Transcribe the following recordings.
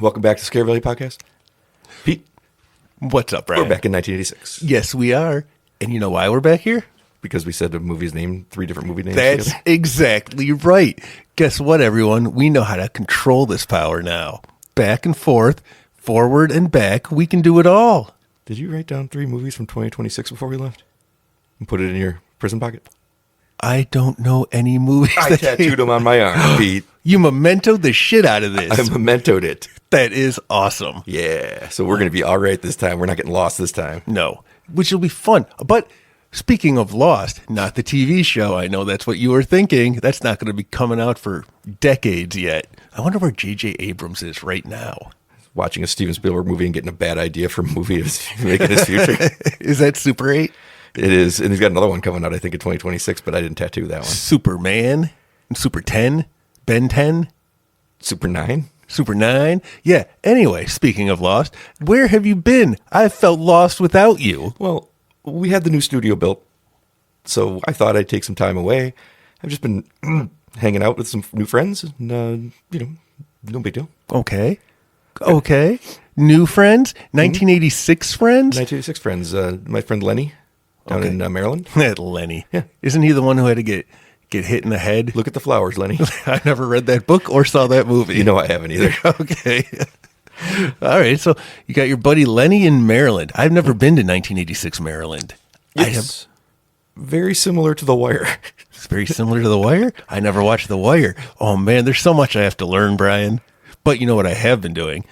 Welcome back to Scare Valley Podcast. Pete, What's up, Brian? we're back in 1986 Yes, we are. And you know why we're back here? because we said the movie's name, 3 different movie names. That's together. exactly right. Guess what, everyone? We know how to control this power now. Back and forth, forward and back, we can do it all. Did you write down 3 movies from 2026 before we left and put it in your prison pocket? I don't know any movies. I tattooed them on my arm, Pete. You mementoed the shit out of this. I mementoed it. That is awesome. Yeah, so we're going to be all right this time. We're not getting lost this time. No, which will be fun. But speaking of Lost, not the TV show. I know that's what you were thinking. That's not going to be coming out for decades yet. I wonder where J.J. Abrams is right now. Watching a Steven Spielberg movie and getting a bad idea for a movie to make in his future. Is that Super 8? It is, and he's got another one coming out, I think, in 2026, but I didn't tattoo that one. Superman? Super 10? Ben 10? Super 9? Super 9? Yeah, anyway, speaking of Lost, where have you been? I've felt lost without you. Well, we had the new studio built, so I thought I'd take some time away. I've just been hanging out with some new friends, and, no big deal. Okay. New friends? 1986 friends? 1986 friends. My friend Lenny down in Maryland. Lenny. Yeah. Isn't he the one who had to get hit in the head? Look at the flowers, Lenny. I never read that book or saw that movie. You know I haven't either. Okay. All right. So you got your buddy Lenny in Maryland. I've never been to 1986 Maryland. It's very similar to The Wire. It's very similar to The Wire. I never watched The Wire. Oh, man, there's so much I have to learn, Brian. But you know what I have been doing?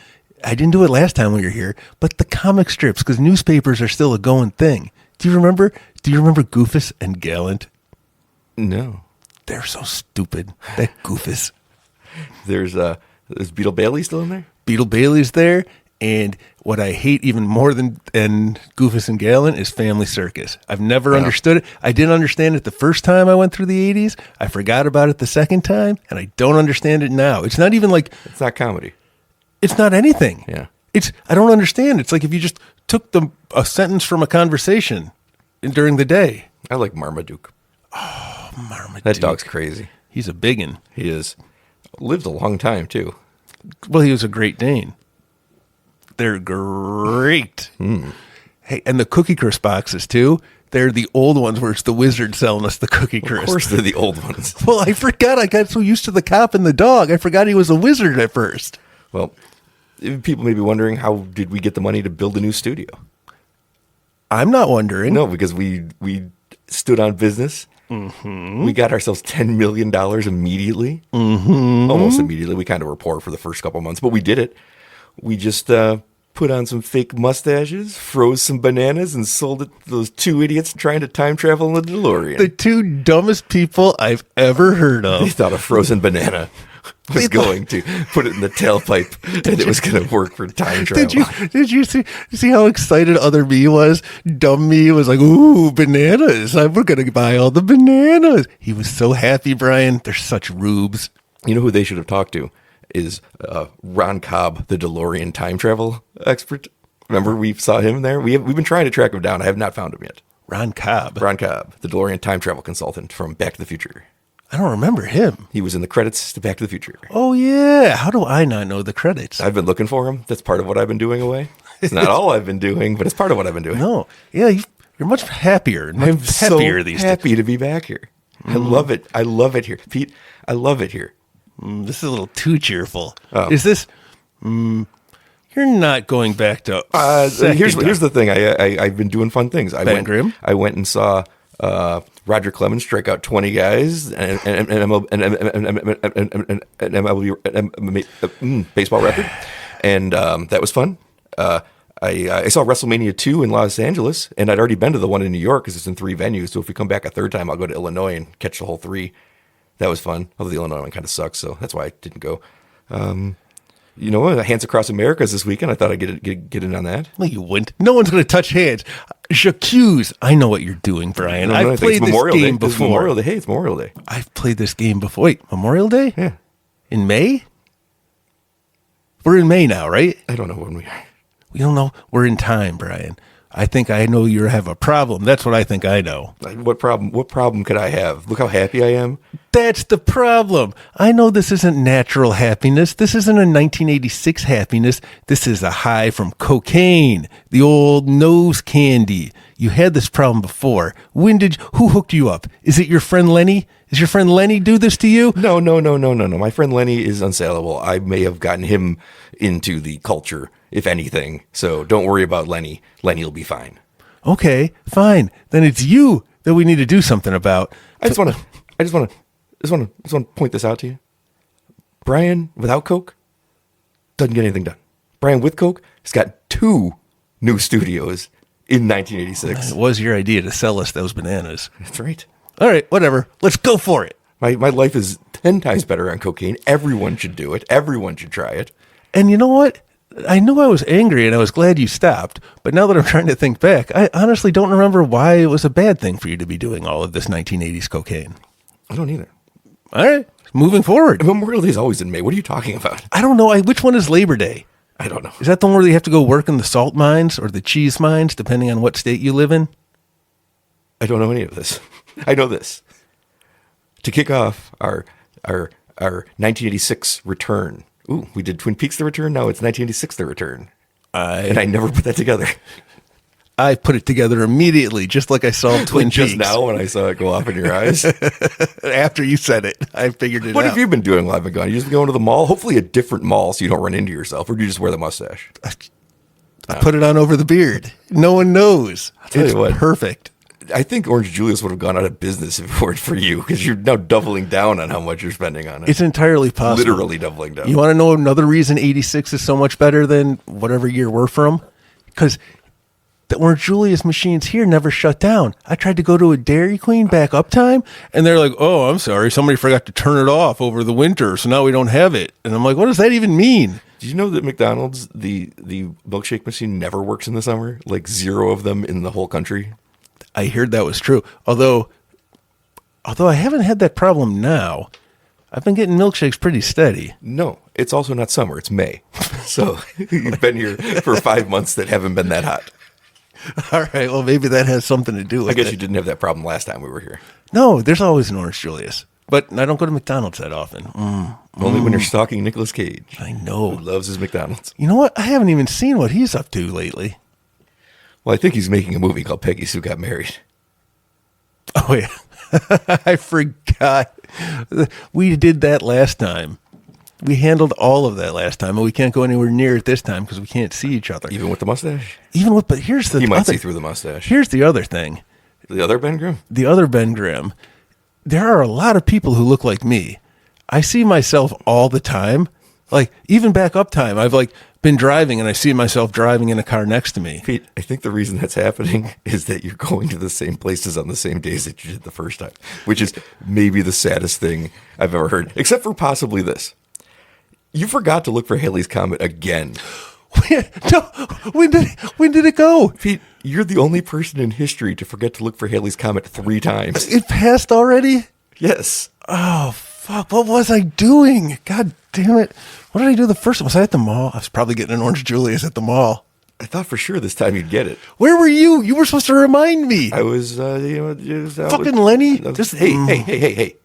I didn't do it last time we were here, but the comic strips, because newspapers are still a going thing. Do you remember Goofus and Gallant? No. They're so stupid. That Goofus. There's Beetle Bailey still in there? Beetle Bailey's there, and what I hate even more than Goofus and Gallant is Family Circus. I've never understood it. I didn't understand it the first time I went through the 80s. I forgot about it the second time, and I don't understand it now. It's not even like... It's not comedy. It's not anything. Yeah. I don't understand. It's like if you just took a sentence from a conversation during the day. I like Marmaduke. Oh, Marmaduke. That dog's crazy. He's a biggin. He is. Lived a long time, too. Well, he was a Great Dane. They're great. Hey, and the Cookie Crisp boxes, too. They're the old ones where it's the wizard selling us the Cookie Crisp. Of course they're the old ones. Well, I forgot. I got so used to the cop and the dog. I forgot he was a wizard at first. Well, people may be wondering, how did we get the money to build a new studio? I'm not wondering. No, because we stood on business. Mm-hmm. We got ourselves $10 million immediately. Mm-hmm. Almost immediately. We kind of were poor for the first couple months, but we did it. We just put on some fake mustaches, froze some bananas, and sold it to those 2 idiots trying to time travel in the DeLorean. The 2 dumbest people I've ever heard of. They thought a frozen banana was going to put it in the tailpipe and it was going to work for time travel. Did you see how excited other me was? Dumb me was like, ooh, bananas. We're going to buy all the bananas. He was so happy, Brian. They're such rubes. You know who they should have talked to is Ron Cobb, the DeLorean time travel expert. Remember we saw him there? We've been trying to track him down. I have not found him yet. Ron Cobb, the DeLorean time travel consultant from Back to the Future. I don't remember him. He was in the credits to Back to the Future. Oh, yeah. How do I not know the credits? I've been looking for him. That's part of what I've been doing away. It's not all I've been doing, but it's part of what I've been doing. No. Yeah, you're much happier. I'm so happy to be back here. I love it. I love it here. Pete, I love it here. This is a little time. Oh. Is this... you're not going back to... Here's the thing. I've been doing fun things. I went and saw... Roger Clemens strike out 20 guys and MLB baseball record, and that was fun. I saw WrestleMania 2 in Los Angeles, and I'd already been to the one in New York because it's in 3 venues. So if we come back a third time, I'll go to Illinois and catch the whole 3. That was fun. Although the Illinois one kind of sucks, so that's why I didn't go. Hands Across America's this weekend. I thought I'd get in on that. Well, you wouldn't. No one's going to touch hands. J'accuse. I know what you're doing, Brian. I've played this game before. It's Memorial Day. Hey, it's Memorial Day. I've played this game before. Wait, Memorial Day? Yeah. In May? We're in May now, right? I don't know when we are. We don't know. We're in time, Brian. I think I know you have a problem. That's what I think I know. Like, what problem? What problem could I have? Look how happy I am. That's the problem. I know this isn't natural happiness. This isn't a 1986 happiness. This is a high from cocaine, the old nose candy. You had this problem before. Who hooked you up? Is it your friend Lenny? Is your friend Lenny do this to you? No. My friend Lenny is unsaleable. I may have gotten him into the culture, if anything. So don't worry about Lenny. Lenny will be fine. Okay, fine. Then it's you that we need to do something about. I just want to point this out to you. Brian without Coke doesn't get anything done. Brian with Coke has got 2 new studios in 1986. It was your idea to sell us those bananas. That's right. All right, whatever. Let's go for it. My life is 10 times better on cocaine. Everyone should do it. Everyone should try it. And you know what? I knew I was angry and I was glad you stopped. But now that I'm trying to think back, I honestly don't remember why it was a bad thing for you to be doing all of this 1980s cocaine. I don't either. All right, moving forward. Memorial Day is always in May. What are you talking about? I don't know. Which one is Labor Day? I don't know. Is that the one where you have to go work in the salt mines or the cheese mines, depending on what state you live in? I don't know any of this. I know this. To kick off our 1986 return. Ooh, we did Twin Peaks The Return. Now it's 1986 The Return. And I never put that together. I put it together immediately, just like I saw Twin Peaks. Just now when I saw it go off in your eyes. After you said it, I figured it out. What have you been doing while I've been gone? You just been going to the mall? Hopefully a different mall so you don't run into yourself. Or do you just wear the mustache? I put it on over the beard. No one knows. Tell you what. Perfect. I think Orange Julius would have gone out of business if it weren't for you, because you're now doubling down on how much you're spending on it. It's entirely possible. Literally doubling down. You want to know another reason 86 is so much better than whatever year we're from? Because the Orange Julius machines here never shut down. I tried to go to a Dairy Queen backup time, and they're like, oh, I'm sorry, somebody forgot to turn it off over the winter, so now we don't have it. And I'm like, what does that even mean? Did you know that McDonald's, the milkshake machine never works in the summer? Like 0 of them in the whole country? I heard that was true. Although I haven't had that problem now. I've been getting milkshakes pretty steady. No, it's also not summer. It's May. So you've been here for 5 months that haven't been that hot. All right. Well, maybe that has something to do with it. I guess you didn't have that problem last time we were here. No, there's always an Orange Julius. But I don't go to McDonald's that often. Only when you're stalking Nicolas Cage. I know. Who loves his McDonald's. You know what? I haven't even seen what he's up to lately. Well, I think he's making a movie called Peggy Sue Got Married. Oh, yeah. I forgot. We did that last time. We handled all of that last time, and we can't go anywhere near it this time because we can't see each other. Even with the mustache? But here's the He might see through the mustache. Here's the other thing. The other Ben Grimm? The other Ben Grimm. There are a lot of people who look like me. I see myself all the time. Like, even backup time, I've been driving and I see myself driving in a car next to me. Pete, I think the reason that's happening is that you're going to the same places on the same days that you did the first time, which is maybe the saddest thing I've ever heard, except for possibly this. You forgot to look for Halley's Comet again. No, when did it go? Pete, you're the only person in history to forget to look for Halley's Comet 3 times. It passed already? Yes. Oh, fuck. What was I doing? God damn it. What did I do the first time? Was I at the mall? I was probably getting an Orange Julius at the mall. I thought for sure this time you'd get it. Where were you? You were supposed to remind me. I was, fucking Lenny. Hey.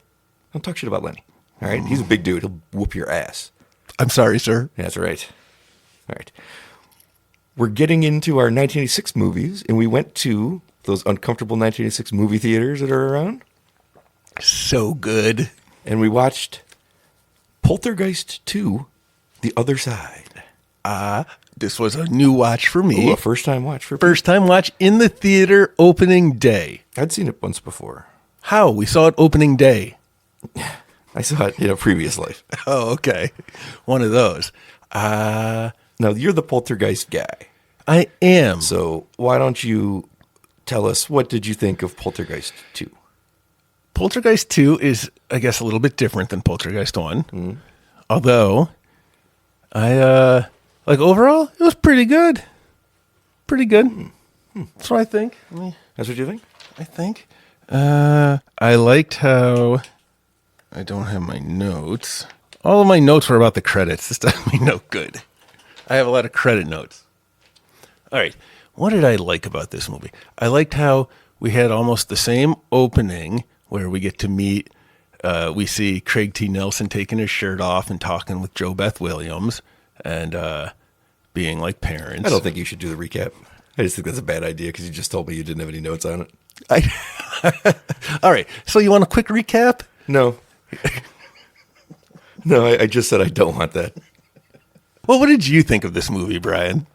Don't talk shit about Lenny. All right? He's a big dude. He'll whoop your ass. I'm sorry, sir. That's right. All right. We're getting into our 1986 movies, and we went to those uncomfortable 1986 movie theaters that are around. So good. And we watched Poltergeist II, The Other Side. This was a new watch for me. Ooh, a first-time watch for me. First time watch in the theater opening day. I'd seen it once before. How? We saw it opening day. I saw it in a previous life. Oh, okay. One of those. Now, you're the Poltergeist guy. I am. So why don't you tell us, what did you think of Poltergeist 2? Poltergeist 2 is, I guess, a little bit different than Poltergeist 1. Mm. Although, overall, it was pretty good. Pretty good. Mm. That's what I think. That's what you think? I think. I liked how... I don't have my notes. All of my notes were about the credits. This doesn't mean no good. I have a lot of credit notes. All right. what did I like about this movie? I liked how we had almost the same opening where we get to meet, we see Craig T. Nelson taking his shirt off and talking with Jo Beth Williams and being like parents. I don't think you should do the recap. I just think that's a bad idea because you just told me you didn't have any notes on it. All right. So you want a quick recap? No. No, I just said I don't want that. Well, what did you think of this movie, Brian?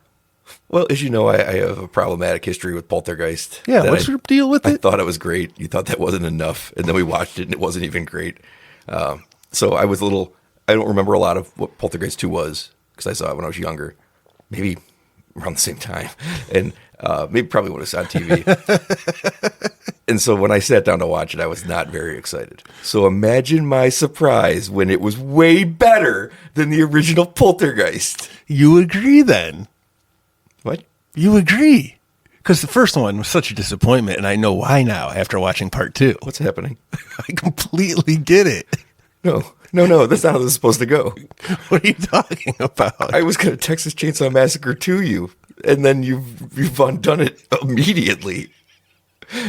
Well, as you know, I have a problematic history with Poltergeist. Yeah, what's your deal with it? I thought it was great. You thought that wasn't enough. And then we watched it, and it wasn't even great. So I was I don't remember a lot of what Poltergeist 2 was, because I saw it when I was younger. Maybe around the same time. And maybe probably when it was on TV. And so when I sat down to watch it, I was not very excited. So imagine my surprise when it was way better than the original Poltergeist. You agree then? What? You agree? Because the first one was such a disappointment, and I know why now after watching part 2. What's happening? I completely get it. No, that's not how this is supposed to go. What are you talking about? I was going to Texas Chainsaw Massacre to you, and then you've undone it immediately.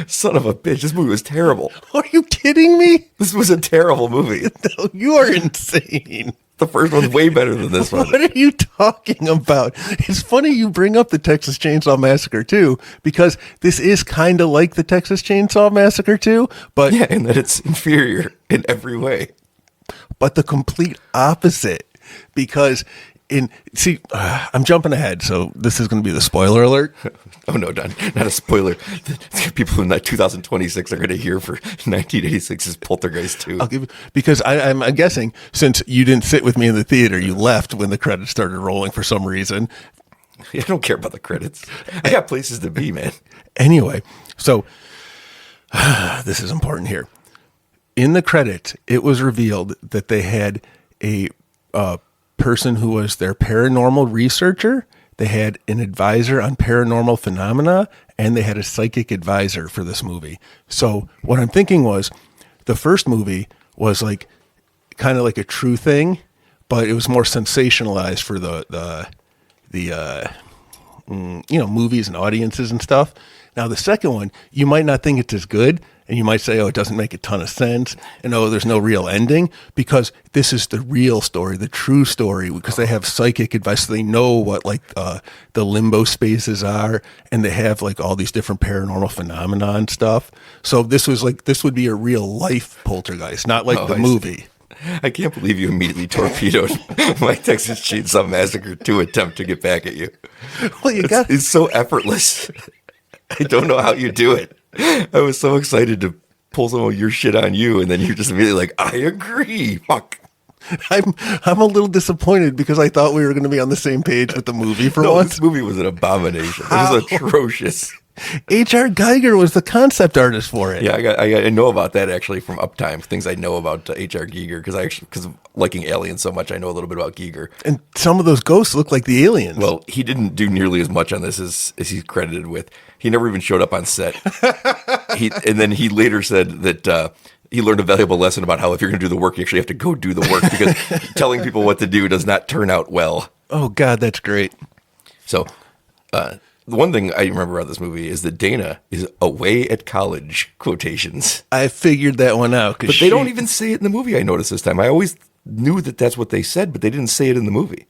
Son of a bitch, this movie was terrible. Are you kidding me? This was a terrible movie. No, you are insane. The first one's way better than this one. What are you talking about? It's funny you bring up the Texas Chainsaw Massacre 2 because this is kind of like the Texas Chainsaw Massacre 2, but Yeah, and that it's inferior in every way. But the complete opposite because I'm jumping ahead, so this is going to be the spoiler alert. Oh, no, not a spoiler. The people in 2026 are going to hear for 1986's Poltergeist 2. Because I'm guessing since you didn't sit with me in the theater, you left when the credits started rolling for some reason. I don't care about the credits. I got places to be, man. Anyway, so this is important here. In the credits, it was revealed that they had a person who was their paranormal researcher. They had an advisor on paranormal phenomena, and they had a psychic advisor for this movie. So what I'm thinking was the first movie was like kind of like a true thing, but it was more sensationalized for the movies and audiences and stuff. Now the second one, you might not think it's as good, and you might say, oh, it doesn't make a ton of sense, and oh, there's no real ending, because this is the real story, the true story, because they have psychic advice, so they know what like the limbo spaces are, and they have like all these different paranormal phenomena and stuff. So this would be a real life Poltergeist, not like the movie. I can't believe you immediately torpedoed my Texas Chainsaw Massacre 2 attempt to get back at you. Well, It's so effortless. I don't know how you do it. I was so excited to pull some of your shit on you, and then you're just immediately like, I agree. Fuck. I'm a little disappointed because I thought we were going to be on the same page with the movie for once. This movie was an abomination. It was atrocious. H.R. Geiger was the concept artist for it. Yeah, I know about that actually from Uptime. Things I know about H.R. Giger because of liking Aliens so much, I know a little bit about Giger. And some of those ghosts look like the aliens. Well, he didn't do nearly as much on this as he's credited with. He never even showed up on set. And then he later said that he learned a valuable lesson about how if you're going to do the work, you actually have to go do the work because telling people what to do does not turn out well. Oh, God, that's great. So the one thing I remember about this movie is that Dana is away at college, quotations. I figured that one out. But they don't even say it in the movie, I noticed this time. I always knew that that's what they said, but they didn't say it in the movie.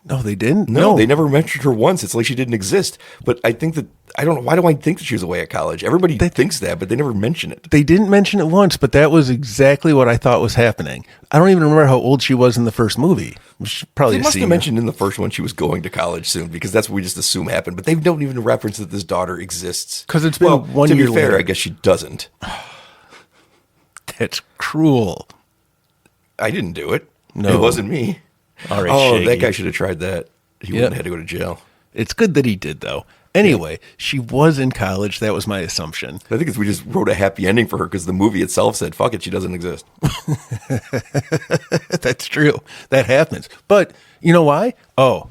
No, they didn't? No, they never mentioned her once. It's like she didn't exist. But I think that, I don't know, why do I think that she was away at college? Everybody thinks that, but they never mention it. They didn't mention it once, but that was exactly what I thought was happening. I don't even remember how old she was in the first movie. Probably They must have mentioned in the first one she was going to college soon, because that's what we just assume happened. But they don't even reference that this daughter exists. Because it's been 1 year To be fair, later. I guess she doesn't. That's cruel. I didn't do it. No. It wasn't me. All right, Oh, Shaggy. that guy should have tried that. He wouldn't have had to go to jail. It's good that he did, though. Anyway, she was in college. That was my assumption. I think we just wrote a happy ending for her because the movie itself said, fuck it, she doesn't exist. That's true. That happens. But you know why? Oh,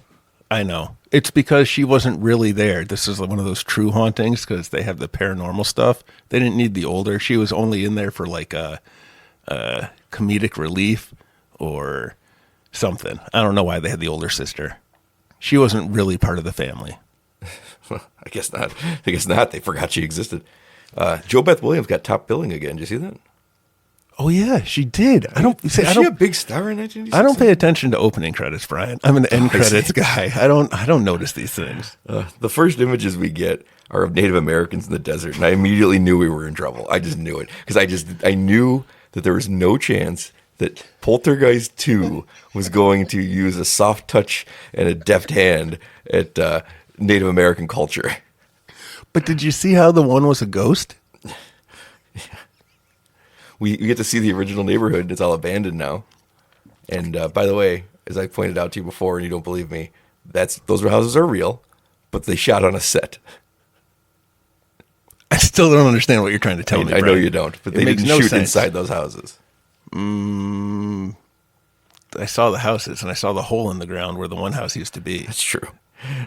I know. It's because she wasn't really there. This is one of those true hauntings because they have the paranormal stuff. They didn't need the older. She was only in there for like a comedic relief or something. I don't know why they had the older sister. She wasn't really part of the family. I guess not. I guess not. They forgot she existed. Jo Beth Williams got top billing again. Did you see that? Oh yeah, she did. Was she a big star in 1986? I don't pay attention to opening credits, Brian. I'm an end credits guy. I don't notice these things. The first images we get are of Native Americans in the desert, and I immediately knew we were in trouble. I just knew it because I knew that there was no chance that Poltergeist 2 was going to use a soft touch and a deft hand at Native American culture. But did you see how the one was a ghost? We get to see the original neighborhood. It's all abandoned now. And by the way, as I pointed out to you before, and you don't believe me, those houses are real, but they shot on a set. I still don't understand what you're trying to tell me. I know you don't, but they didn't shoot inside those houses. I saw the houses, and I saw the hole in the ground where the one house used to be. That's true.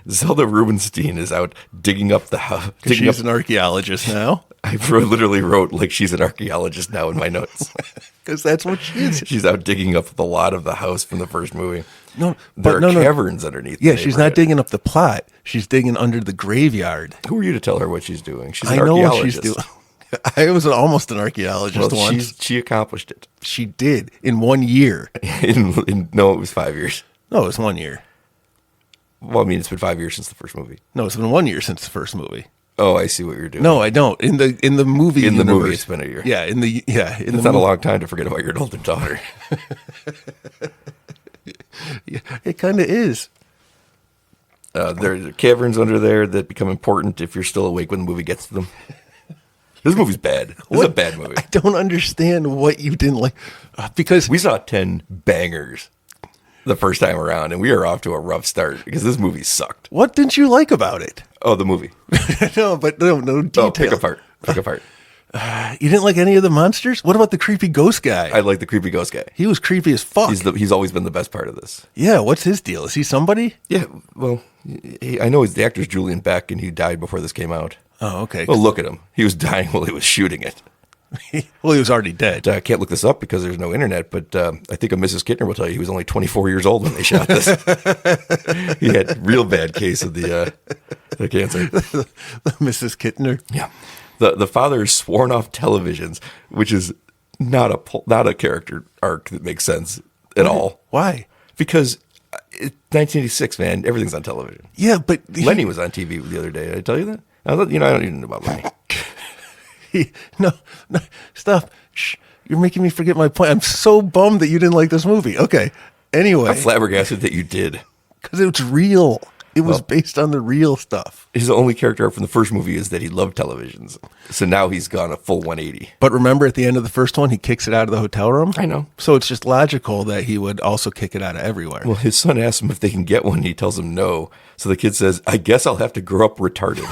Zelda Rubinstein is out digging up the house. She's an archaeologist now. I literally wrote like she's an archaeologist now in my notes. Because that's what she is. She's out digging up the lot of the house from the first movie. No, there are caverns underneath. Yeah, she's not digging up the plot. She's digging under the graveyard. Who are you to tell her what she's doing? She's an I know archaeologist. what she's doing. I was almost an archaeologist once. She accomplished it. She did in 1 year. No, it was 5 years. No, it was 1 year. Well, I mean, it's been 5 years since the first movie. No, it's been 1 year since the first movie. Oh, I see what you're doing. No, I don't. In the movie in the universe, movie, it's been a year. Yeah, It's not a long time to forget about your older daughter. Yeah, it kind of is. There are caverns under there that become important if you're still awake when the movie gets to them. This movie's bad. This is a bad movie. I don't understand what you didn't like. Because we saw 10 bangers the first time around, and we are off to a rough start because this movie sucked. What didn't you like about it? Oh, the movie. No detail. Oh, pick apart. You didn't like any of the monsters? What about the creepy ghost guy? I like the creepy ghost guy. He was creepy as fuck. He's always been the best part of this. Yeah, what's his deal? Is he somebody? Yeah, well, I know the actor's Julian Beck, and he died before this came out. Oh, okay. Well, look at him. He was dying while he was shooting it. Well, he was already dead. I can't look this up because there's no internet, but I think a Mrs. Kittner will tell you he was only 24 years old when they shot this. He had a real bad case of the cancer. The Mrs. Kittner. Yeah. The father is sworn off televisions, which is not a character arc that makes sense at all. Why? Because 1986, man, everything's on television. Yeah, but Lenny was on TV the other day. Did I tell you that? I don't even know about Lenny. No, stop. Shh, you're making me forget my point. I'm so bummed that you didn't like this movie. Okay. Anyway. I'm flabbergasted that you did. Because it's real. It was based on the real stuff. His only character arc from the first movie is that he loved televisions. So now he's gone a full 180. But remember at the end of the first one, he kicks it out of the hotel room? I know. So it's just logical that he would also kick it out of everywhere. Well, his son asks him if they can get one. And he tells him no. So the kid says, I guess I'll have to grow up retarded.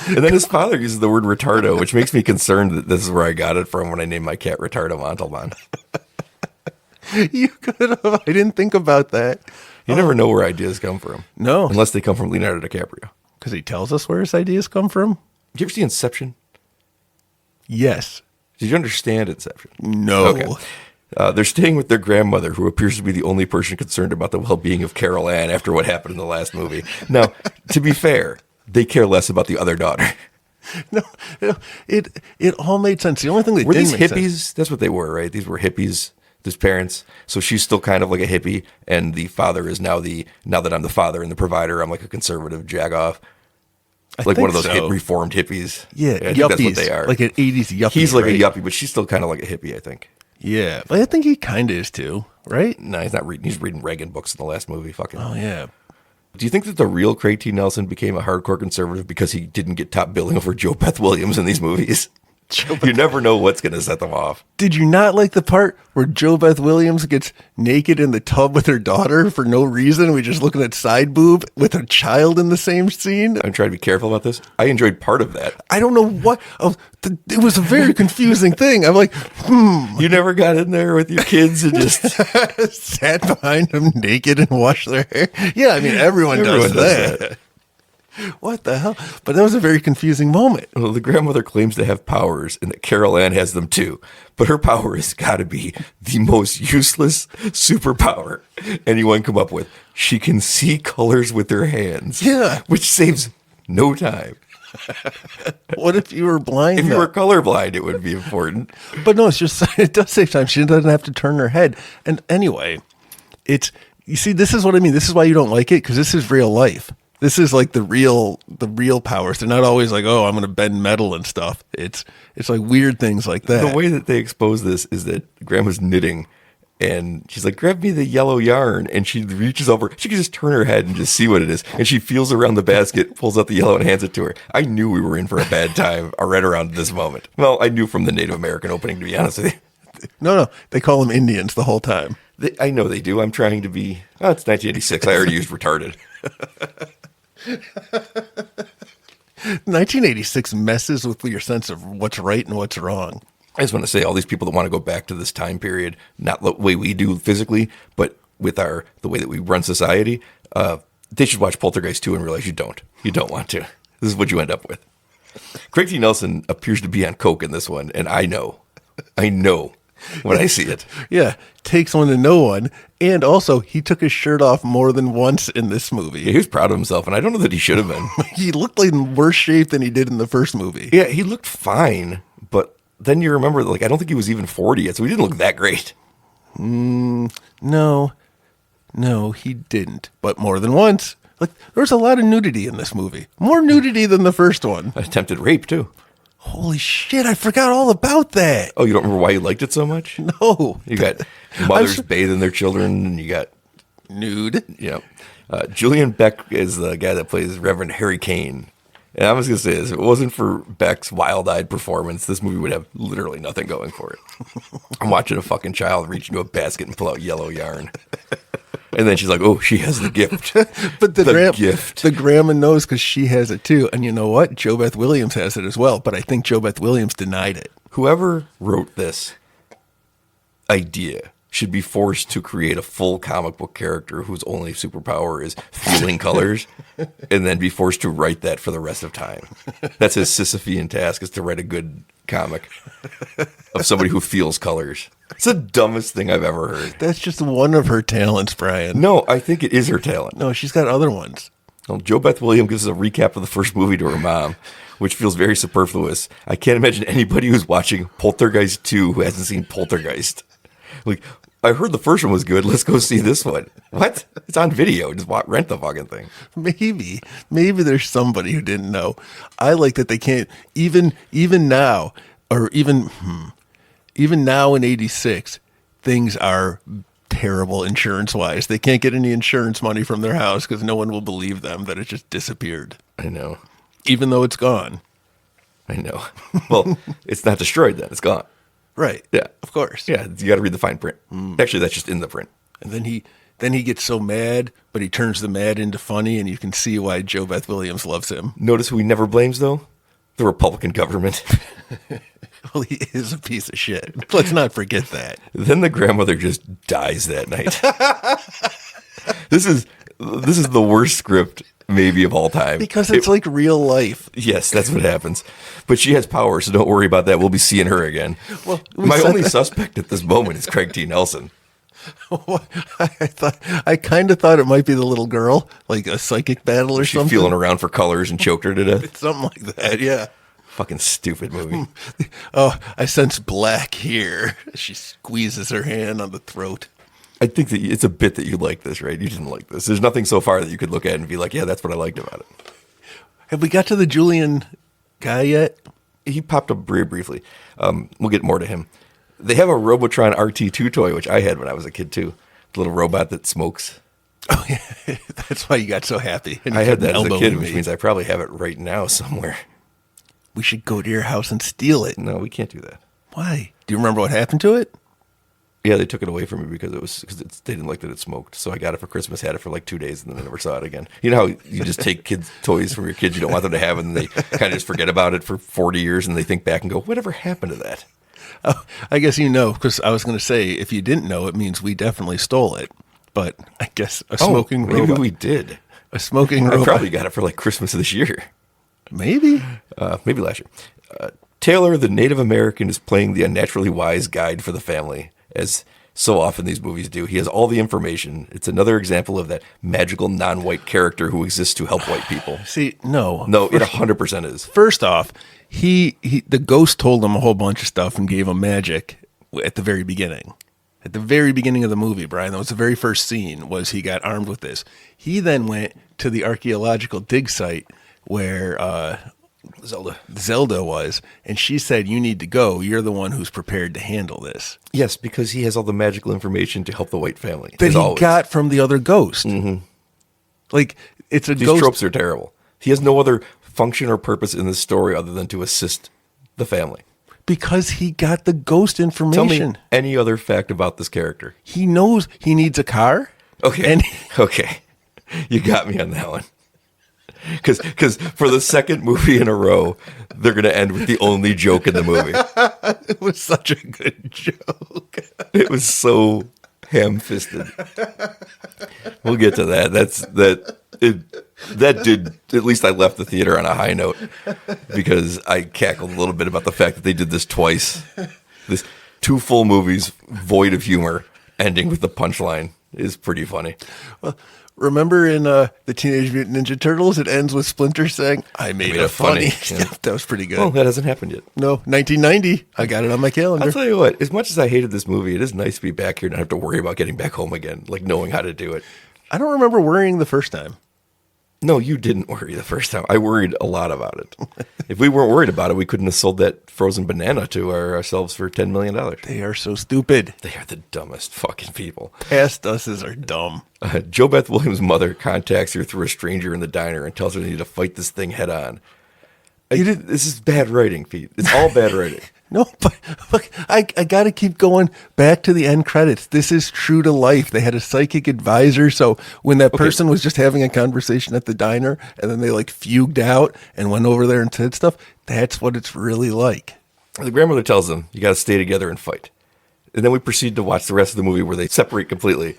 And then his father uses the word retardo, which makes me concerned that this is where I got it from when I named my cat Retardo Montalban. You could have. I didn't think about that. You never know where ideas come from. No. Unless they come from Leonardo DiCaprio. Because he tells us where his ideas come from? Did you ever see Inception? Yes. Did you understand Inception? No. Okay. They're staying with their grandmother, who appears to be the only person concerned about the well-being of Carol Ann after what happened in the last movie. Now, to be fair, they care less about the other daughter. No, it all made sense. The only thing that were didn't these make hippies? sense. That's what they were, right? These were hippies. His parents. So she's still kind of like a hippie, and the father is now that I'm the father and the provider, I'm like a conservative jagoff. Like one of those reformed hippies. Yeah, I think yuppies. that's what they are. Like an 80s yuppie. He's like a yuppie, but she's still kind of like a hippie, I think. Yeah, but I think he kind of is too, right? No, he's not reading. He's reading Reagan books in the last movie. Fucking. Oh, yeah. Do you think that the real Craig T. Nelson became a hardcore conservative because he didn't get top billing over Jo Beth Williams in these movies? You never know what's going to set them off. Did you not like the part where Jo Beth Williams gets naked in the tub with her daughter for no reason? We're just looking at side boob with a child in the same scene. I'm trying to be careful about this. I enjoyed part of that. I don't know what. It was a very confusing thing. I'm like, You never got in there with your kids and just sat behind them naked and washed their hair. Yeah, I mean, everyone does that. What the hell? But that was a very confusing moment. Well, the grandmother claims to have powers and that Carol Ann has them too. But her power has got to be the most useless superpower anyone come up with. She can see colors with her hands. Yeah. Which saves no time. What if you were blind? If you were colorblind, it would be important. But no, it's just, it does save time. She doesn't have to turn her head. And anyway, you see, this is what I mean. This is why you don't like it, because this is real life. This is like the real powers. They're not always like, oh, I'm going to bend metal and stuff. It's like weird things like that. The way that they expose this is that Grandma's knitting, and she's like, grab me the yellow yarn. And she reaches over. She can just turn her head and just see what it is. And she feels around the basket, pulls out the yellow and hands it to her. I knew we were in for a bad time right around this moment. Well, I knew from the Native American opening, to be honest with you. No, they call them Indians the whole time. I know they do. I'm trying to be, it's 1986. I already used retarded. 1986 messes with your sense of what's right and what's wrong. I just want to say all these people that want to go back to this time period, not the way we do physically, but with the way that we run society, they should watch Poltergeist 2 and realize you don't. You don't want to. This is what you end up with. Craig T. Nelson appears to be on coke in this one, and I know when I see it. Yeah, takes one to know one. And also, he took his shirt off more than once in this movie. Yeah, he was proud of himself, and I don't know that he should have been. He looked like in worse shape than he did in the first movie. Yeah, he looked fine, but then you remember, I don't think he was even 40 yet, so he didn't look that great. No, he didn't. But more than once. There was a lot of nudity in this movie. More nudity than the first one. Attempted rape, too. Holy shit, I forgot all about that. Oh, you don't remember why you liked it so much? No. You got mothers bathing their children, and you got nude. Yeah. Julian Beck is the guy that plays Reverend Harry Kane. And I was going to say this, if it wasn't for Beck's wild-eyed performance, this movie would have literally nothing going for it. I'm watching a fucking child reach into a basket and pull out yellow yarn. And then she's like, oh, she has the gift. But gift. The grandma knows because she has it too. And you know what? Jo Beth Williams has it as well. But I think Jo Beth Williams denied it. Whoever wrote this idea should be forced to create a full comic book character whose only superpower is feeling colors, and then be forced to write that for the rest of time. That's his Sisyphean task, is to write a good comic of somebody who feels colors. It's the dumbest thing I've ever heard. That's just one of her talents, Brian. No, I think it is her talent. No, she's got other ones. Well, Jo Beth Williams gives us a recap of the first movie to her mom, which feels very superfluous. I can't imagine anybody who's watching Poltergeist 2 who hasn't seen Poltergeist. Like, I heard the first one was good. Let's go see this one. What? It's on video. Just rent the fucking thing. Maybe there's somebody who didn't know. I like that they can't even now, or even now in '86, things are terrible insurance wise. They can't get any insurance money from their house because no one will believe them that it just disappeared. I know. Even though it's gone. I know. Well, it's not destroyed then. It's gone. Right. Yeah. Of course. Yeah, you got to read the fine print. Actually, that's just in the print. And then he gets so mad, but he turns the mad into funny, and you can see why Jo Beth Williams loves him. Notice who he never blames, though? The Republican government. Well, he is a piece of shit. Let's not forget that. Then the grandmother just dies that night. This is the worst script maybe of all time. Because it's like real life. Yes, that's what happens. But she has power, so don't worry about that. We'll be seeing her again. Well, my only suspect at this moment is Craig T. Nelson. I kind of thought it might be the little girl, like a psychic battle or something. Feeling around for colors and choked her to death. Something like that, yeah. Fucking stupid movie. Oh, I sense black here. She squeezes her hand on the throat. I think that it's a bit that you like this, right? You didn't like this. There's nothing so far that you could look at and be like, yeah, that's what I liked about it. Have we got to the Julian guy yet? He popped up very briefly. We'll get more to him. They have a Robotron RT2 toy, which I had when I was a kid, too. The little robot that smokes. Oh, yeah. That's why you got so happy. I had that as a kid, which means I probably have it right now somewhere. We should go to your house and steal it. No, we can't do that. Why? Do you remember what happened to it? Yeah, they took it away from me because they didn't like that it smoked. So I got it for Christmas, had it for like 2 days, and then I never saw it again. You know how you just take kids' toys from your kids you don't want them to have, and they kind of just forget about it for 40 years, and they think back and go, whatever happened to that? Oh, I guess you know, because I was going to say, if you didn't know, it means we definitely stole it. But I guess a smoking maybe robot. we did. A smoking I robot. probably got it for like Christmas of this year. Maybe. Maybe last year. Taylor, the Native American, is playing the unnaturally wise guide for the family, as so often these movies do. He has all the information. It's another example of that magical non-white character who exists to help white people. See, no. No, it 100% is. First off, the ghost told him a whole bunch of stuff and gave him magic at the very beginning. At the very beginning of the movie, Brian, that was the very first scene, was he got armed with this. He then went to the archaeological dig site where Zelda was, and she said, you need to go. You're the one who's prepared to handle this. Yes, because he has all the magical information to help the white family. That he got from the other ghost. Mm-hmm. Like, it's a These ghost. tropes are terrible. He has no other function or purpose in this story other than to assist the family. Because he got the ghost information. Tell me any other fact about this character. He knows he needs a car. Okay. And okay. You got me on that one. Because for the second movie in a row, they're going to end with the only joke in the movie. it was such a good joke. It was so ham-fisted. We'll get to that. That did, at least I left the theater on a high note because I cackled a little bit about the fact that they did this twice. This 2 full movies void of humor ending with the punchline is pretty funny. Well, remember in the Teenage Mutant Ninja Turtles, it ends with Splinter saying, I made a funny. Yeah. That was pretty good. Well, that hasn't happened yet. No, 1990. I got it on my calendar. I'll tell you what, as much as I hated this movie, it is nice to be back here and not have to worry about getting back home again, like knowing how to do it. I don't remember worrying the first time. No, you didn't worry the first time. I worried a lot about it. If we weren't worried about it, we couldn't have sold that frozen banana to ourselves for $10 million. They are so stupid. They are the dumbest fucking people. Past uses are dumb. Jo Beth Williams' mother contacts her through a stranger in the diner and tells her they need to fight this thing head on. This is bad writing, Pete. It's all bad writing. No, but look, I got to keep going back to the end credits. This is true to life. They had a psychic advisor. So when that person was just having a conversation at the diner and then they like fugued out and went over there and said stuff, that's what it's really like. The grandmother tells them, you got to stay together and fight. And then we proceed to watch the rest of the movie where they separate completely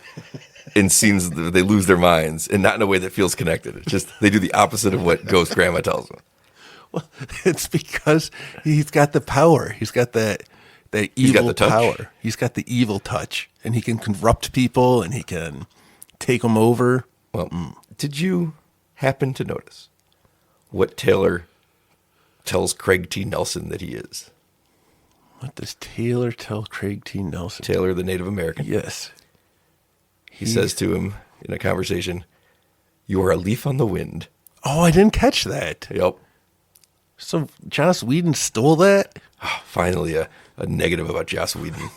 in scenes that they lose their minds and not in a way that feels connected. It's just they do the opposite of what Ghost Grandma tells them. Well, it's because he's got the power. He's got that evil power. He's got the evil touch, and he can corrupt people, and he can take them over. Well, did you happen to notice what Taylor tells Craig T. Nelson that he is? What does Taylor tell Craig T. Nelson? Taylor, the Native American. Yes. He says to him in a conversation, "You are a leaf on the wind." Oh, I didn't catch that. Yep. So Joss Whedon stole that? Oh, finally, a negative about Joss Whedon.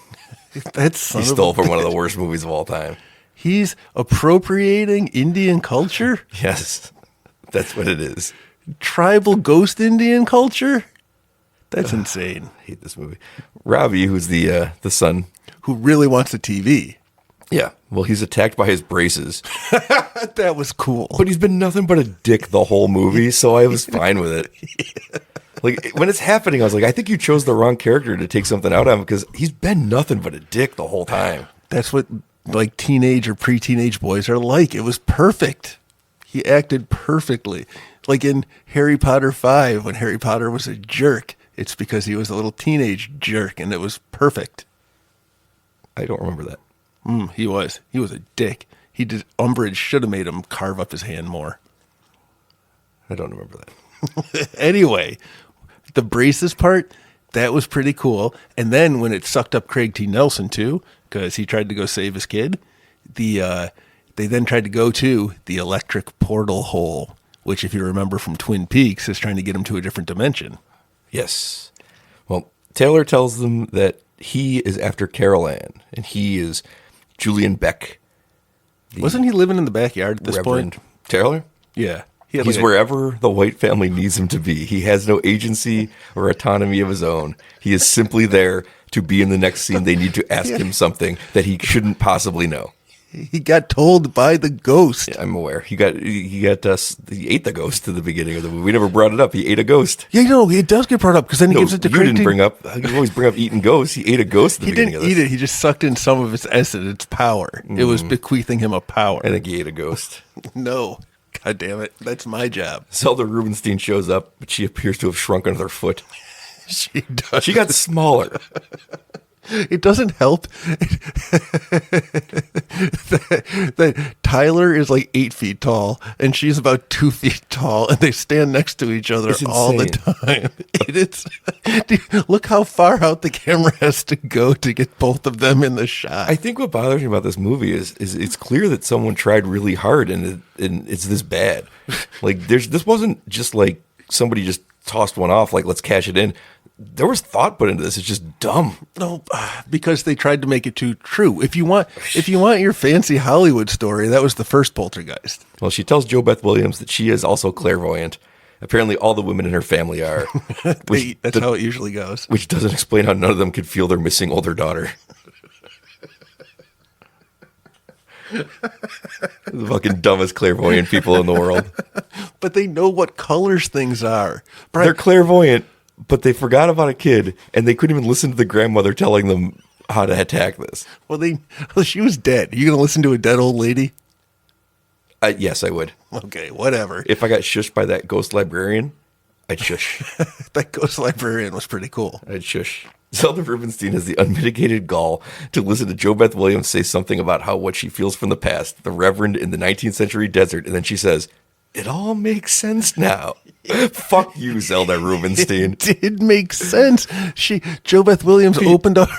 He stole from one of the worst movies of all time. He's appropriating Indian culture? Yes, that's what it is. Tribal ghost Indian culture? That's insane. I hate this movie. Robbie, who's the son. Who really wants a TV. Yeah, well, he's attacked by his braces. That was cool. But he's been nothing but a dick the whole movie, so I was fine with it. Yeah. Like, when it's happening, I was like, I think you chose the wrong character to take something out of him because he's been nothing but a dick the whole time. That's what, like, teenage or pre-teenage boys are like. It was perfect. He acted perfectly. Like in Harry Potter 5, when Harry Potter was a jerk, it's because he was a little teenage jerk, and it was perfect. I don't remember that. He was. He was a dick. Umbridge should have made him carve up his hand more. I don't remember that. Anyway, the braces part, that was pretty cool. And then when it sucked up Craig T. Nelson too, because he tried to go save his kid, they then tried to go to the electric portal hole, which, if you remember from Twin Peaks, is trying to get him to a different dimension. Yes. Well, Taylor tells them that he is after Carol Ann, and he is Julian Beck. Wasn't he living in the backyard at this point? Taylor? Yeah. He's wherever the white family needs him to be. He has no agency or autonomy of his own. He is simply there to be in the next scene. They need to ask him something that he shouldn't possibly know. He got told by the ghost. Yeah, I'm aware. He ate the ghost at the beginning of the movie. We never brought it up. He ate a ghost. Yeah, no, it does get brought up because then he gives it to Craig. You didn't bring up. You always bring up eating ghosts. He ate a ghost at the beginning of this. He didn't eat it. He just sucked in some of its essence, its power. It was bequeathing him a power. I think he ate a ghost. No. God damn it. That's my job. Zelda Rubinstein shows up, but she appears to have shrunk another foot. She does. She got smaller. It doesn't help that Tyler is like 8 feet tall and she's about 2 feet tall, and they stand next to each other all the time. Dude, look how far out the camera has to go to get both of them in the shot. I think what bothers me about this movie is it's clear that someone tried really hard and it's this bad. Like this wasn't just like somebody just tossed one off like let's cash it in. There was thought put into this. It's just dumb. No, because they tried to make it too true. If you want your fancy Hollywood story, that was the first Poltergeist. Well, she tells Jo Beth Williams that she is also clairvoyant. Apparently, all the women in her family are. That's how it usually goes. Which doesn't explain how none of them could feel their missing older daughter. The fucking dumbest clairvoyant people in the world. But they know what colors things are. They're clairvoyant, but they forgot about a kid, and they couldn't even listen to the grandmother telling them how to attack this. Well, she was dead. Are you going to listen to a dead old lady? Yes, I would. Okay, whatever. If I got shushed by that ghost librarian, I'd shush. That ghost librarian was pretty cool. I'd shush. Zelda Rubinstein has the unmitigated gall to listen to Jo Beth Williams say something about how what she feels from the past, the Reverend in the 19th century desert, and then she says, "It all makes sense now." Fuck you, Zelda Rubinstein. It did make sense. Jo Beth Williams opened up.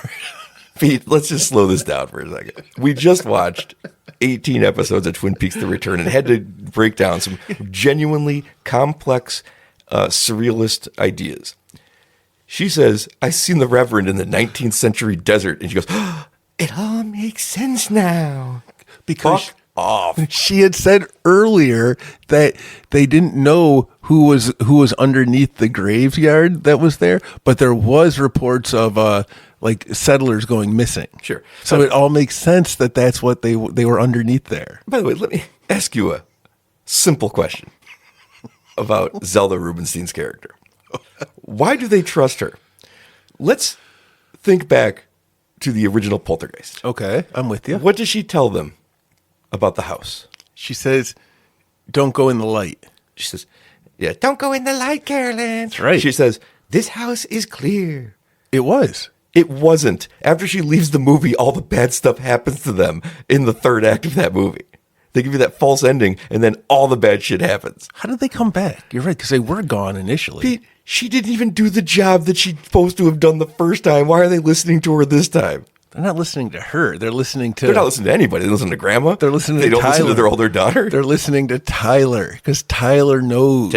Pete, let's just slow this down for a second. We just watched 18 episodes of Twin Peaks: The Return and had to break down some genuinely complex, surrealist ideas. She says, "I seen the Reverend in the 19th century desert," and she goes, "Oh, it all makes sense now." Because Fuck off. She had said earlier that they didn't know who was underneath the graveyard that was there, but there was reports of like settlers going missing. Sure. So it all makes sense that that's what they were underneath there. By the way, let me ask you a simple question about Zelda Rubinstein's character. Why do they trust her? Let's think back to the original Poltergeist. Okay, I'm with you. What does she tell them about the house? She says, "Don't go in the light." She says, "Yeah, don't go in the light, Carolyn." That's right. She says, "This house is clear." It was. It wasn't. After she leaves the movie, all the bad stuff happens to them in the third act of that movie. They give you that false ending, and then all the bad shit happens. How did they come back? You're right, because they were gone initially. Pete, she didn't even do the job that she's supposed to have done the first time. Why are they listening to her this time? They're not listening to her. They're listening to... They're not listening to anybody. They listen to Grandma. They're listening to They don't listen Tyler. to their older daughter. They're listening to Tyler, because Tyler knows.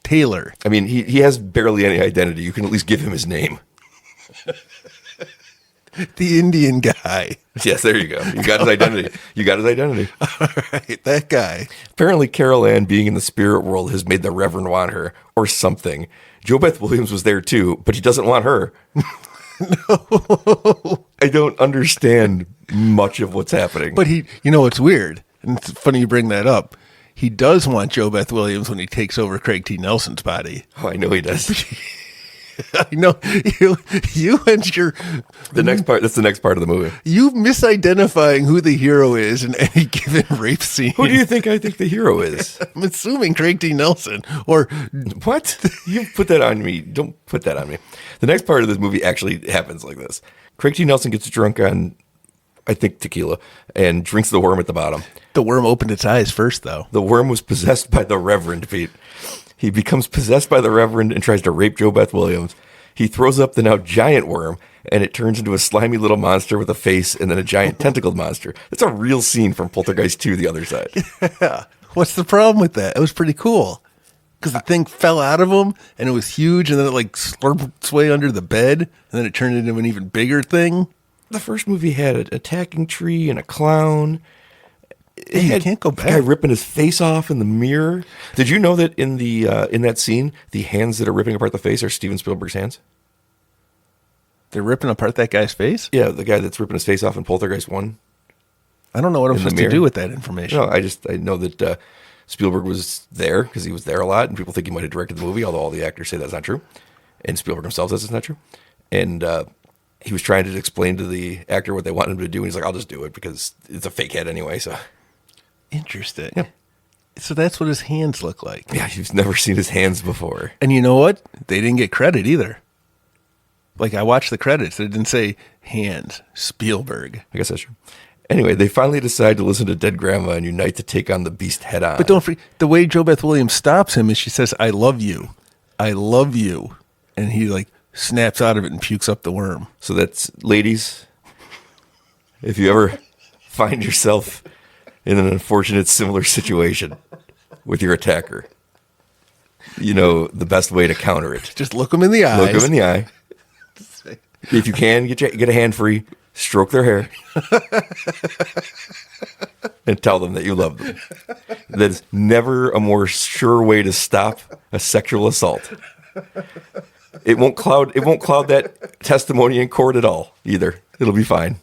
Taylor. I mean, he has barely any identity. You can at least give him his name. The Indian guy. Yes, there you go. You got his identity. You got his identity. All right, that guy. Apparently, Carol Ann being in the spirit world has made the Reverend want her or something. Jo Beth Williams was there too, but he doesn't want her. No. I don't understand much of what's happening. But it's weird. And it's funny you bring that up. He does want Jo Beth Williams when he takes over Craig T. Nelson's body. Oh, I know he does. I know you and your the next part. That's the next part of the movie. You misidentifying who the hero is in any given rape scene. Who do you think I think the hero is? I'm assuming Craig T. Nelson. Or what? You put that on me. Don't put that on me. The next part of this movie actually happens like this. Craig T. Nelson gets drunk on, I think, tequila and drinks the worm at the bottom. The worm opened its eyes first, though. The worm was possessed by the Reverend, Pete. He becomes possessed by the Reverend and tries to rape Jo Beth Williams. He throws up the now giant worm, and it turns into a slimy little monster with a face and then a giant tentacled monster. That's a real scene from Poltergeist II, The Other Side. Yeah. What's the problem with that? It was pretty cool. Because the thing fell out of him, and it was huge, and then it like slurped its way under the bed, and then it turned into an even bigger thing. The first movie had an attacking tree and a clown. You can't go back. A guy ripping his face off in the mirror. Did you know that in the in that scene, the hands that are ripping apart the face are Steven Spielberg's hands? They're ripping apart that guy's face? Yeah, the guy that's ripping his face off in Poltergeist 1. I don't know what I'm supposed to do with that information. No, I know that Spielberg was there because he was there a lot, and people think he might have directed the movie, although all the actors say that's not true. And Spielberg himself says it's not true. And he was trying to explain to the actor what they wanted him to do, and he's like, I'll just do it because it's a fake head anyway, so... Interesting. Yeah. So that's what his hands look like. Yeah, you've never seen his hands before. And you know what? They didn't get credit either. Like, I watched the credits. It didn't say hands, Spielberg. I guess that's true. Anyway, they finally decide to listen to Dead Grandma and unite to take on the beast head on. But don't forget, the way Jo Beth Williams stops him is she says, I love you. I love you. And he, like, snaps out of it and pukes up the worm. So that's, ladies, if you ever find yourself in an unfortunate similar situation with your attacker, you know the best way to counter it. Just look them in the eyes. Look them in the eye. If you can, get a hand free, stroke their hair, and tell them that you love them. There's never a more sure way to stop a sexual assault. It won't cloud that testimony in court at all either. It'll be fine.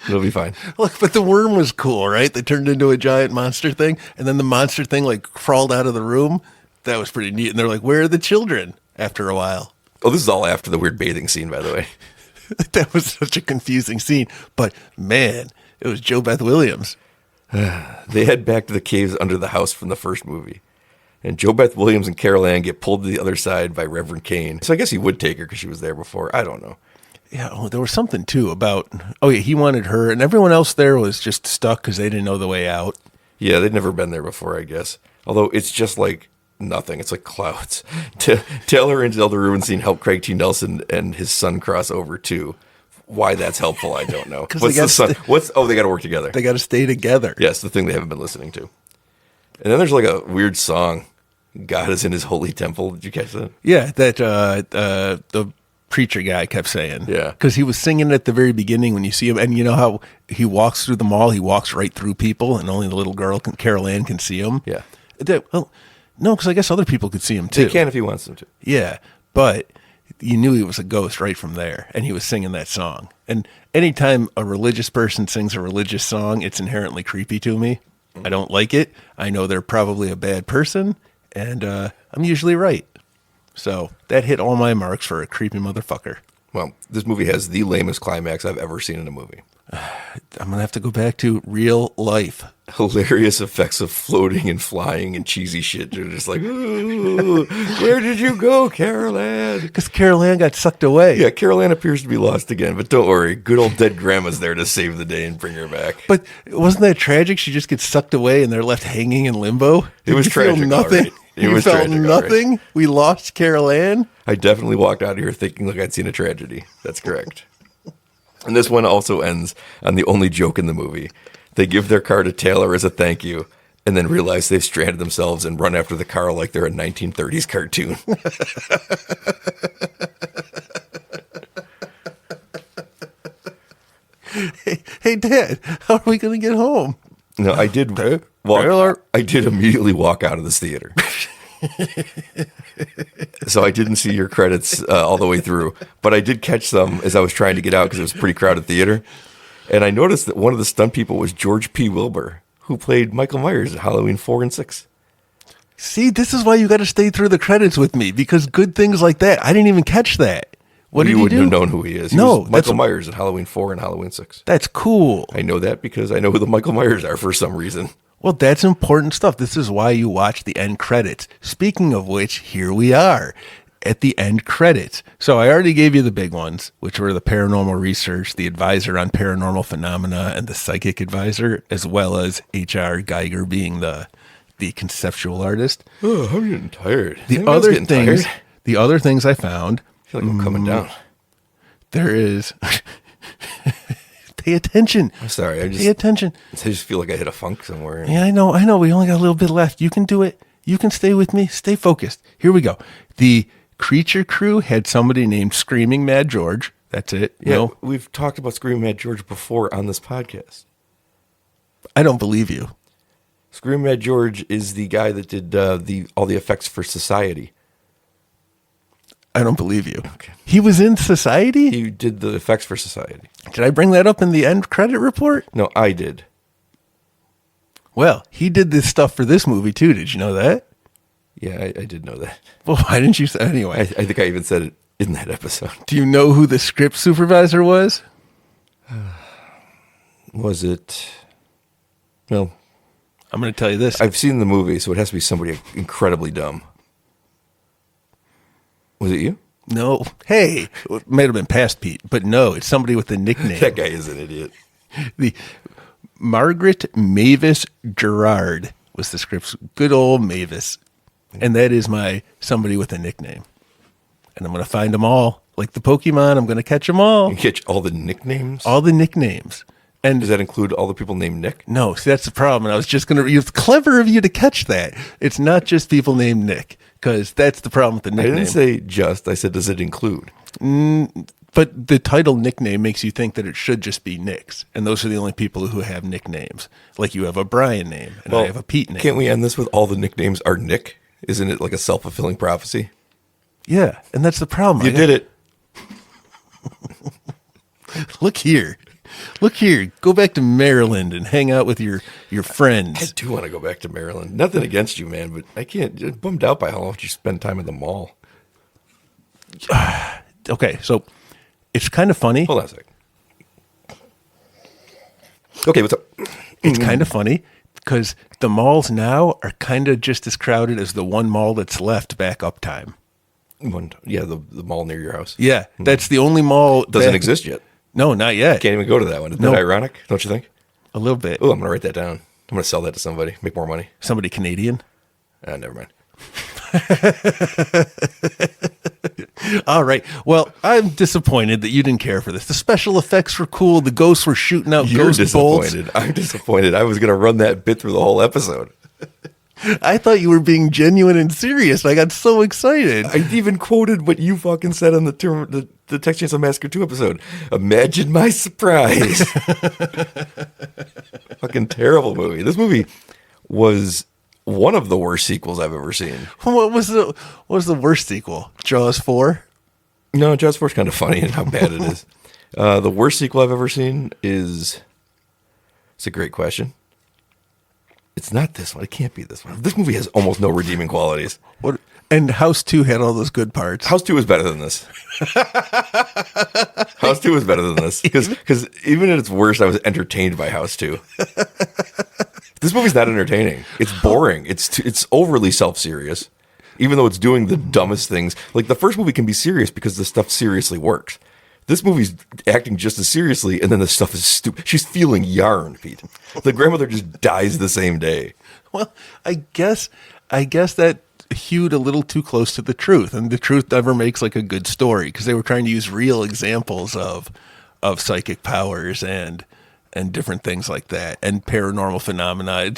It'll be fine. Look, but the worm was cool, right? They turned into a giant monster thing, and then the monster thing like crawled out of the room. That was pretty neat. And they're like, where are the children? After a while. Oh, this is all after the weird bathing scene, by the way. That was such a confusing scene. But man, it was Jo Beth Williams. They head back to the caves under the house from the first movie. And Jo Beth Williams and Carol Ann get pulled to the other side by Reverend Kane. So I guess he would take her because she was there before. I don't know. Yeah, there was something, too, about... Oh, yeah, he wanted her, and everyone else there was just stuck because they didn't know the way out. Yeah, they'd never been there before, I guess. Although it's just like nothing. It's like clouds. Taylor and Zelda Rubinstein helped Craig T. Nelson and his son cross over, too. Why that's helpful, I don't know. What's the son? They got to work together. They got to stay together. Yes, the thing they haven't been listening to. And then there's like a weird song, God is in his holy temple. Did you catch that? Yeah, that the preacher guy kept saying. Yeah. Because he was singing at the very beginning when you see him. And you know how he walks through the mall? He walks right through people, and only the little girl, Carol Ann, can see him. Yeah. Well, no, because I guess other people could see him, too. He can if he wants them to. Yeah, but you knew he was a ghost right from there, and he was singing that song. And anytime a religious person sings a religious song, it's inherently creepy to me. I don't like it. I know they're probably a bad person, and I'm usually right. So that hit all my marks for a creepy motherfucker. Well, this movie has the lamest climax I've ever seen in a movie. I'm going to have to go back to real life. Hilarious effects of floating and flying and cheesy shit. You're just like, ooh, where did you go, Carol Ann? Because Carol Ann got sucked away. Yeah, Carol Ann appears to be lost again, but don't worry. Good old dead grandma's there to save the day and bring her back. But wasn't that tragic? She just gets sucked away and they're left hanging in limbo. It was tragic. Feel nothing. Right. It was felt tragic. Nothing. Right. We lost Carol Ann. I definitely walked out of here thinking like I'd seen a tragedy. That's correct. And this one also ends on the only joke in the movie. They give their car to Taylor as a thank you, and then realize they've stranded themselves and run after the car like they're a 1930s cartoon. Hey, Dad, how are we going to get home? No, I did immediately walk out of this theater. So I didn't see your credits all the way through, but I did catch some as I was trying to get out because it was a pretty crowded theater. And I noticed that one of the stunt people was George P. Wilbur, who played Michael Myers in Halloween 4 and 6. See, this is why you got to stay through the credits with me, because good things like that, I didn't even catch that. What did he do? You wouldn't have known who he is. He was Michael Myers in Halloween 4 and Halloween 6. That's cool. I know that because I know who the Michael Myers are for some reason. Well, that's important stuff. This is why you watch the end credits. Speaking of which, here we are at the end credits. So I already gave you the big ones, which were the paranormal research, the advisor on paranormal phenomena, and the psychic advisor, as well as H.R. Geiger being the conceptual artist. Oh, I'm getting tired. The other things I found. I feel like I'm coming down. There is... Pay attention. I'm sorry. Pay attention. I just feel like I hit a funk somewhere. Yeah, I know. We only got a little bit left. You can do it. You can stay with me. Stay focused. Here we go. The creature crew had somebody named Screaming Mad George. That's it. Yeah, no? We've talked about Screaming Mad George before on this podcast. I don't believe you. Screaming Mad George is the guy that did all the effects for Society. I don't believe you. Okay. He was in Society? He did the effects for Society. Did I bring that up in the end credit report? No, I did. Well, he did this stuff for this movie too. Did you know that? Yeah, I did know that. Well, why didn't you say anyway? I think I even said it in that episode. Do you know who the script supervisor was? Was it? Well, I'm going to tell you this. I've seen the movie, so it has to be somebody incredibly dumb. Was it you? No. Hey, it might have been past Pete, but no, it's somebody with a nickname. That guy is an idiot. The Margaret Mavis Gerard was the script's good old Mavis. And that is my somebody with a nickname. And I'm going to find them all. Like the Pokemon, I'm going to catch them all. You catch all the nicknames? All the nicknames. And does that include all the people named Nick? No, see, that's the problem. And I was just going to, it's clever of you to catch that. It's not just people named Nick, because that's the problem with the nickname. I didn't say just, I said, does it include? But the title nickname makes you think that it should just be Nick's. And those are the only people who have nicknames. Like you have a Brian name, and I have a Pete name. Can't we end this with all the nicknames are Nick? Isn't it like a self-fulfilling prophecy? Yeah, and that's the problem. You did it. Look here. Look here. Go back to Maryland and hang out with your friends. I do want to go back to Maryland. Nothing against you, man, but I can't. I'm bummed out by how much you spend time at the mall. Okay, so it's kind of funny. Hold on a second. Okay, what's up? It's kind of funny because the malls now are kind of just as crowded as the one mall that's left back uptime. The mall near your house. Yeah, that's the only mall. Doesn't exist yet. No, not yet. Can't even go to that one. Isn't that ironic? Don't you think? A little bit. Oh, I'm going to write that down. I'm going to sell that to somebody. Make more money. Somebody Canadian? Never mind. All right. Well, I'm disappointed that you didn't care for this. The special effects were cool. The ghosts were shooting out You're ghost disappointed. bolts. I'm disappointed. I was going to run that bit through the whole episode. I thought you were being genuine and serious. I got so excited. I even quoted what you fucking said on the Texas Chainsaw Massacre 2 episode. Imagine my surprise. Fucking terrible movie. This movie was one of the worst sequels I've ever seen. What was the worst sequel? Jaws 4? No, Jaws 4 is kind of funny and how bad it is. The worst sequel I've ever seen is... It's a great question. It's not this one. It can't be this one. This movie has almost no redeeming qualities. What? And House 2 had all those good parts. House 2 is better than this. House 2 is better than this. Because even at its worst, I was entertained by House 2. This movie's not entertaining. It's boring. It's overly self-serious. Even though it's doing the dumbest things. Like, the first movie can be serious because the stuff seriously works. This movie's acting just as seriously, and then the stuff is stupid. She's feeling yarn, Pete. The grandmother just dies the same day. Well, I guess that hewed a little too close to the truth, and the truth never makes like a good story because they were trying to use real examples of psychic powers and different things like that and paranormal phenomena.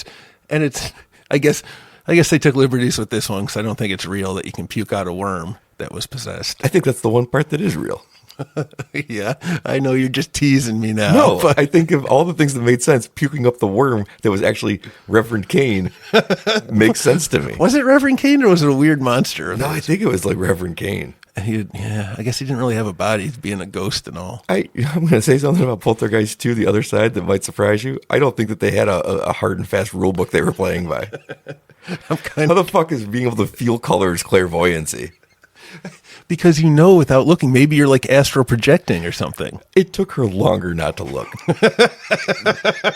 And it's I guess they took liberties with this one because I don't think it's real that you can puke out a worm that was possessed. I think that's the one part that is real. Yeah, I know you're just teasing me now. No, but I think of all the things that made sense, puking up the worm that was actually Reverend Cain makes sense to me. Was it Reverend Cain or was it a weird monster? No, I think it was like Reverend Cain. Yeah, I guess he didn't really have a body being a ghost and all. I'm going to say something about Poltergeist 2, the other side, that might surprise you. I don't think that they had a hard and fast rule book they were playing by. How the fuck is being able to feel colors clairvoyancy? Because you know without looking. Maybe you're like astral projecting or something. It took her longer not to look.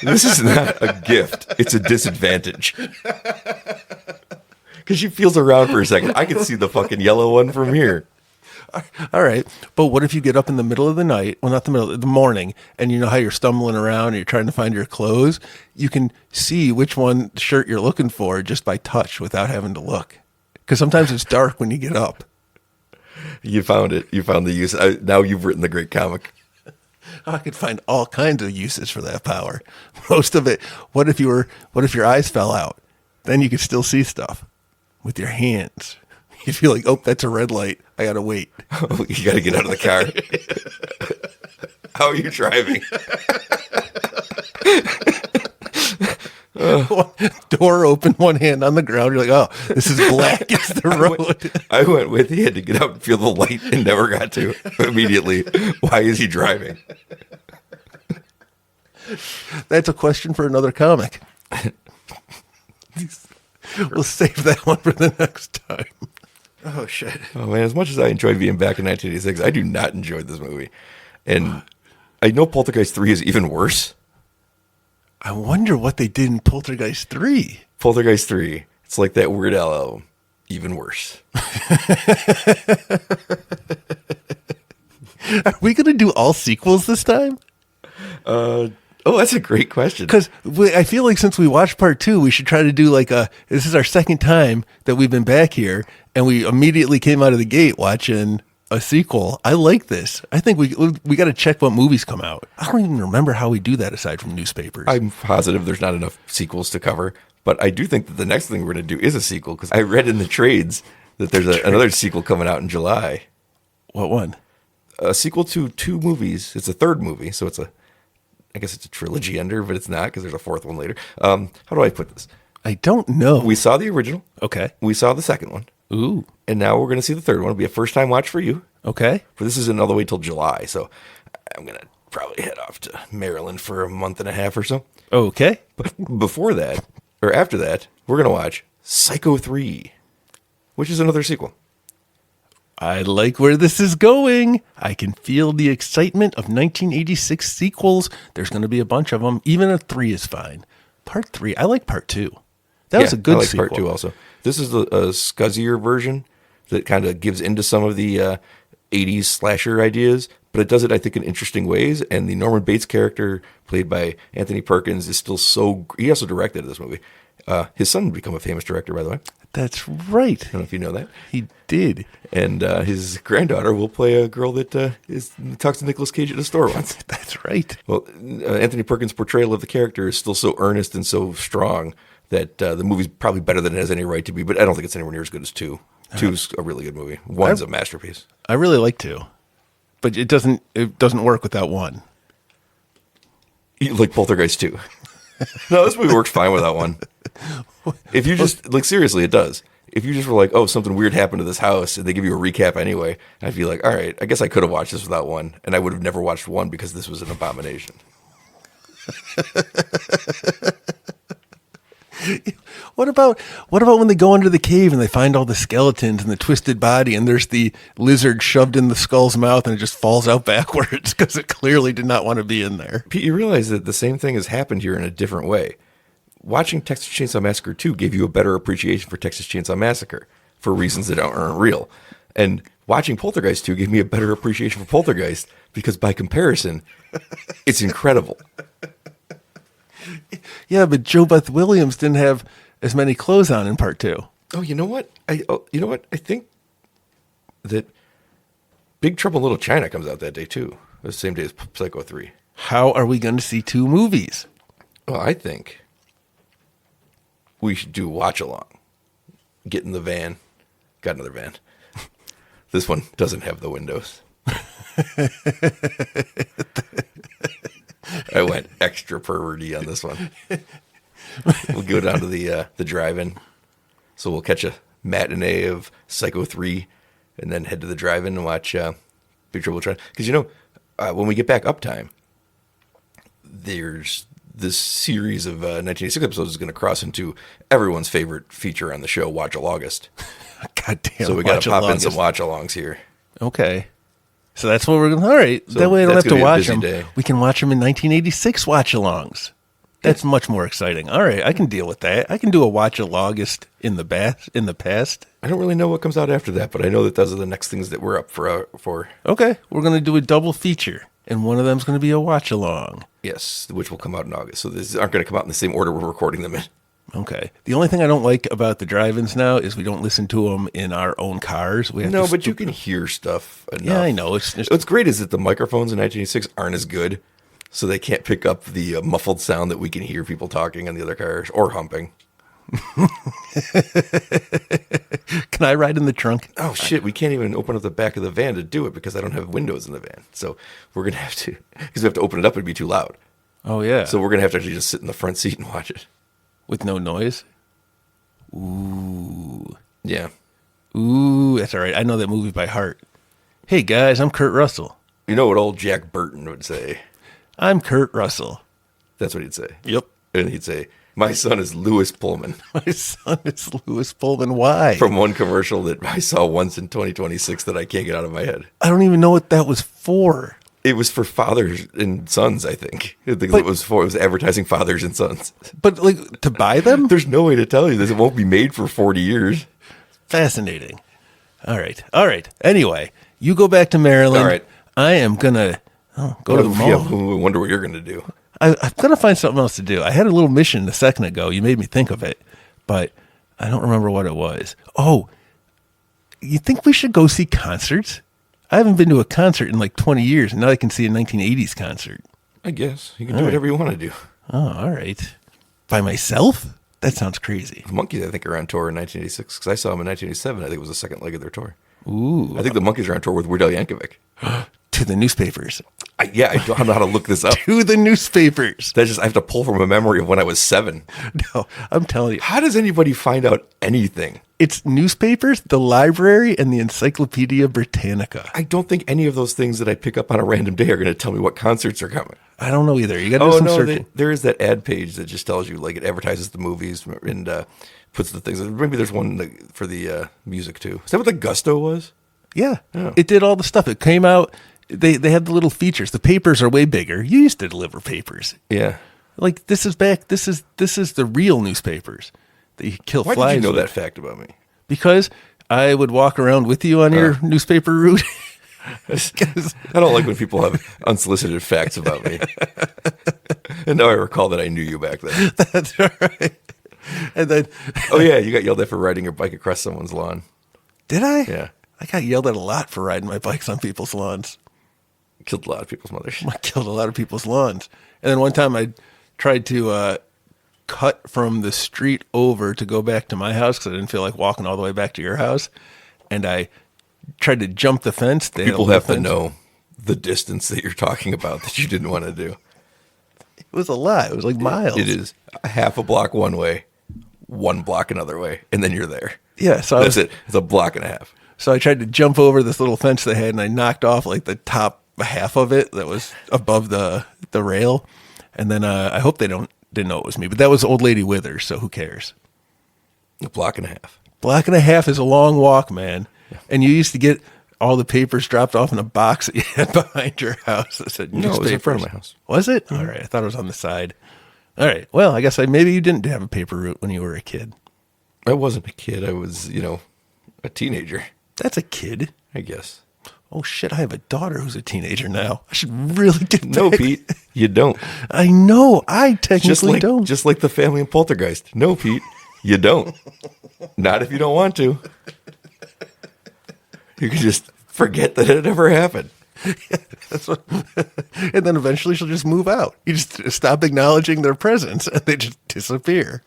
This is not a gift. It's a disadvantage. Because she feels around for a second. I can see the fucking yellow one from here. All right. But what if you get up in the middle of the night, well, not the middle of the morning, and you know how you're stumbling around and you're trying to find your clothes? You can see which one shirt you're looking for just by touch without having to look. Because sometimes it's dark when you get up. You found it. You found the use. Now you've written the great comic. I could find all kinds of uses for that power. Most of it. What if your eyes fell out? Then you could still see stuff with your hands. You feel like, oh, that's a red light. I gotta wait. Oh, you gotta get out of the car. How are you driving? Door open, one hand on the ground. You're like, oh, this is black. It's the road. I went with. He had to get out and feel the light and never got to immediately. Why is he driving? That's a question for another comic. We'll save that one for the next time. Oh, shit. Oh, man, as much as I enjoyed being back in 1986, I do not enjoy this movie. And I know Poltergeist 3 is even worse. I wonder what they did in Poltergeist 3. Poltergeist 3. It's like that Weird Al album. Even worse. Are we going to do all sequels this time? Oh, that's a great question. Because I feel like since we watched part 2, we should try to do this is our second time that we've been back here, and we immediately came out of the gate watching a sequel. I like this. I think we got to check what movies come out. I don't even remember how we do that aside from newspapers. I'm positive there's not enough sequels to cover, but I do think that the next thing we're going to do is a sequel, because I read in the trades that there's another sequel coming out in July. What one? A sequel to 2 movies. It's a third movie, so I guess it's a trilogy ender, but it's not, because there's a fourth one later. How do I put this? I don't know. We saw the original. Okay. We saw the second one. Ooh. And now we're going to see the third one. It'll be a first-time watch for you. Okay. But this isn't all the way till July, so I'm going to probably head off to Maryland for a month and a half or so. Okay. But before that, or after that, we're going to watch Psycho 3, which is another sequel. I like where this is going. I can feel the excitement of 1986 sequels. There's going to be a bunch of them. Even a 3 is fine. Part 3, I like part 2. That was a good sequel. I like part 2 also. This is a scuzzier version that kind of gives into some of the 80s slasher ideas, but it does it, I think, in interesting ways. And the Norman Bates character, played by Anthony Perkins, is still so... He also directed this movie. His son would become a famous director, by the way. That's right. I don't know if you know that. He did. And his granddaughter will play a girl that talks to Nicolas Cage at a store once. That's right. Well, Anthony Perkins' portrayal of the character is still so earnest and so strong that the movie's probably better than it has any right to be, but I don't think it's anywhere near as good as 2. 2's a really good movie. 1's a masterpiece. I really like 2. But it doesn't work without 1. You like Poltergeist 2. No, this movie works fine without 1. If you just, like, seriously, it does. If you just were like, oh, something weird happened to this house, and they give you a recap anyway, I'd be like, all right, I guess I could have watched this without 1, and I would have never watched 1 because this was an abomination. What about when they go under the cave and they find all the skeletons and the twisted body, and there's the lizard shoved in the skull's mouth and it just falls out backwards because it clearly did not want to be in there? Pete, you realize that the same thing has happened here in a different way. Watching Texas Chainsaw Massacre 2 gave you a better appreciation for Texas Chainsaw Massacre for reasons that aren't real. And watching Poltergeist 2 gave me a better appreciation for Poltergeist because by comparison, it's incredible. Yeah, but Joe Beth Williams didn't have as many clothes on in part 2. Oh, you know what? I think that Big Trouble in Little China comes out that day too. The same day as Psycho 3. How are we going to see 2 movies? Well, I think we should do watch along. Get in the van. Got another van. This one doesn't have the windows. I went extra perverty on this one. We'll go down to the drive-in. So we'll catch a matinee of Psycho 3 and then head to the drive-in and watch Big Trouble in China. Because, when we get back Uptime, there's this series of 1986 episodes is going to cross into everyone's favorite feature on the show, Watch-Alongest. God damn. So we got to pop in some watch-alongs here. Okay. So that's what we're going to... All right. So that way I don't have to watch them. Day. We can watch them in 1986 watch-alongs. That's much more exciting. All right. I can deal with that. I can do a watch-alongest in the past. I don't really know what comes out after that, but I know that those are the next things that we're up for. Okay. We're going to do a double feature, and one of them is going to be a watch-along. Yes, which will come out in August. So these aren't going to come out in the same order we're recording them in. Okay. The only thing I don't like about the drive-ins now is we don't listen to them in our own cars. But you can hear stuff enough. Yeah, I know. What's great is that the microphones in 1986 aren't as good, so they can't pick up the muffled sound that we can hear people talking in the other cars or humping. Can I ride in the trunk? Oh, shit. We can't even open up the back of the van to do it because I don't have windows in the van. So we're going to have to, because we have to open it up, it'd be too loud. Oh, yeah. So we're going to have to actually just sit in the front seat and watch it. With no noise? Ooh. Yeah. Ooh, that's all right. I know that movie by heart. Hey, guys, I'm Kurt Russell. You know what old Jack Burton would say? I'm Kurt Russell. That's what he'd say. Yep. And he'd say, my son is Louis Pullman. My son is Louis Pullman. Why? From one commercial that I saw once in 2026 that I can't get out of my head. I don't even know what that was for. It was for fathers and sons, I think. I think it was advertising fathers and sons. But like to buy them? There's no way to tell you this. It won't be made for 40 years. Fascinating. All right. Anyway, you go back to Maryland. All right. I am gonna go to the mall. I wonder what you're gonna do. I'm gonna find something else to do. I had a little mission a second ago. You made me think of it, but I don't remember what it was. Oh, you think we should go see concerts? I haven't been to a concert in like 20 years, and now I can see a 1980s concert. I guess. You can do whatever you want to do. Oh, all right. By myself? That sounds crazy. The Monkees, I think, are on tour in 1986, because I saw them in 1987. I think it was the second leg of their tour. Ooh. I think the Monkees are on tour with Weird Al Yankovic. To the newspapers. I don't know how to look this up. To the newspapers. I have to pull from a memory of when I was 7. No, I'm telling you. How does anybody find out anything? It's newspapers, the library, and the Encyclopedia Britannica. I don't think any of those things that I pick up on a random day are going to tell me what concerts are coming. I don't know either. You got to do some searching. There is that ad page that just tells you, like, it advertises the movies and puts the things. Maybe there's one for the music too. Is that what the Gusto was? Yeah, Oh. It did all the stuff. It came out. They had the little features. The papers are way bigger. You used to deliver papers. Yeah. Like this is back. This is the real newspapers that you kill Why flies. did you know with. that fact about me? Because I would walk around with you on your newspaper route. I don't like when people have unsolicited facts about me. And now I recall that I knew you back then. That's right. And then, Oh yeah, you got yelled at for riding your bike across someone's lawn. did I? Yeah. I got yelled at a lot for riding my bikes on people's lawns. Killed a lot of people's mothers. I killed a lot of people's lawns. And then one time I tried to cut from the street over to go back to my house because I didn't feel like walking all the way back to your house. And I tried to jump the fence. People have to know the distance that you're talking about that you didn't want to do. It was a lot. It was like miles. It is a half a block one way, 1 block another way, and then you're there. Yeah. So That's it. It's a block and a half. So I tried to jump over this little fence they had, and I knocked off like the top half of it that was above the rail. And then I hope they didn't know it was me, but that was Old Lady Withers, so who cares? A block and a half. Block and a half is a long walk, man. Yeah. And you used to get all the papers dropped off in a box that you had behind your house that said No, it was in front of my house. Was it? Mm-hmm. All right. I thought it was on the side. All right. Well, I guess maybe you didn't have a paper route when you were a kid. I wasn't a kid. I was, a teenager. That's a kid. I guess. Oh, shit. I have a daughter who's a teenager now. I should really get No, back. Pete, you don't. I know. I technically don't. Just like the family in Poltergeist. No, Pete, you don't. Not if you don't want to. You can just forget that it ever happened. And then eventually she'll just move out. You just stop acknowledging their presence and they just disappear.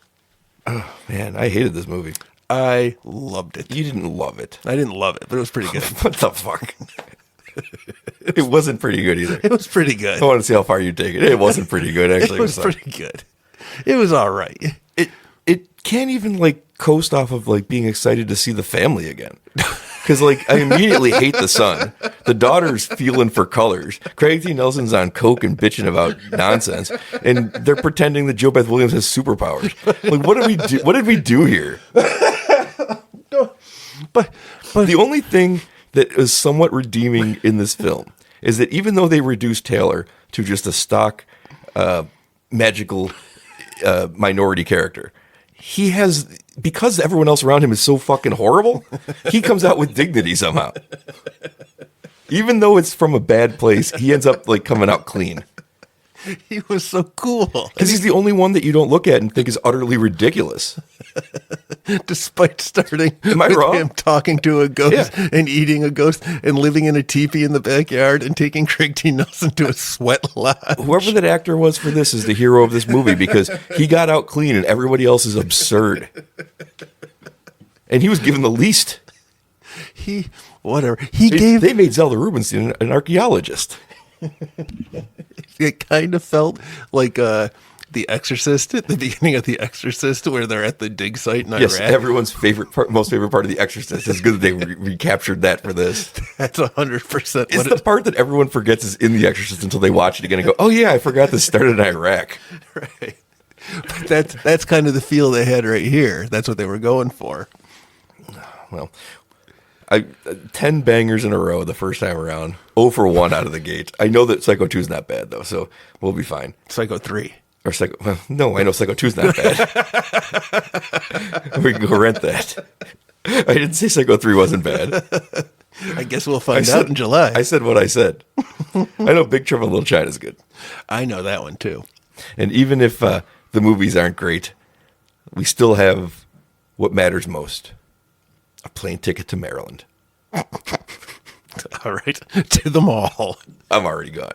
Oh, man, I hated this movie. I loved it. You didn't love it. I didn't love it, but it was pretty good. What the fuck? It wasn't pretty good either. It was pretty good. I want to see how far you take it. It wasn't pretty good, actually. It was pretty good. It was all right. It can't even coast off of being excited to see the family again. Because I immediately hate the son. The daughter's feeling for colors. Craig T. Nelson's on coke and bitching about nonsense, and they're pretending that Joe Beth Williams has superpowers. What did we do? What did we do here? But The only thing that is somewhat redeeming in this film is that even though they reduced Taylor to just a stock magical minority character, he has, because everyone else around him is so fucking horrible, he comes out with dignity somehow. Even though it's from a bad place, he ends up coming out clean. he was so cool. Because he's the only one that you don't look at and think is utterly ridiculous. Despite starting Am I with wrong? him talking to a ghost and eating a ghost and living in a teepee in the backyard and taking Craig T. Nelson to a sweat lodge. Whoever that actor was for this is the hero of this movie because he got out clean and everybody else is absurd. And he was given the least. They made Zelda Rubinstein an archaeologist. It kind of felt like The Exorcist at the beginning of The Exorcist, where they're at the dig site in Iraq. Yes, everyone's most favorite part of The Exorcist. It's good that they recaptured that for this. That's 100%. It's the part that everyone forgets is in The Exorcist until they watch it again and go, "Oh yeah, I forgot this started in Iraq." Right. But that's kind of the feel they had right here. That's what they were going for. Well, 10 bangers in a row the first time around. 0 for 1 out of the gate. I know that Psycho 2 is not bad, though, so we'll be fine. Psycho 3. Or Psycho... Well, no, I know Psycho 2 is not bad. We can go rent that. I didn't say Psycho 3 wasn't bad. I guess we'll find out in July. I said what I said. I know Big Trouble in Little China is good. I know that one, too. And even if the movies aren't great, we still have what matters most. A plane ticket to Maryland. All right. To the mall. I'm already gone.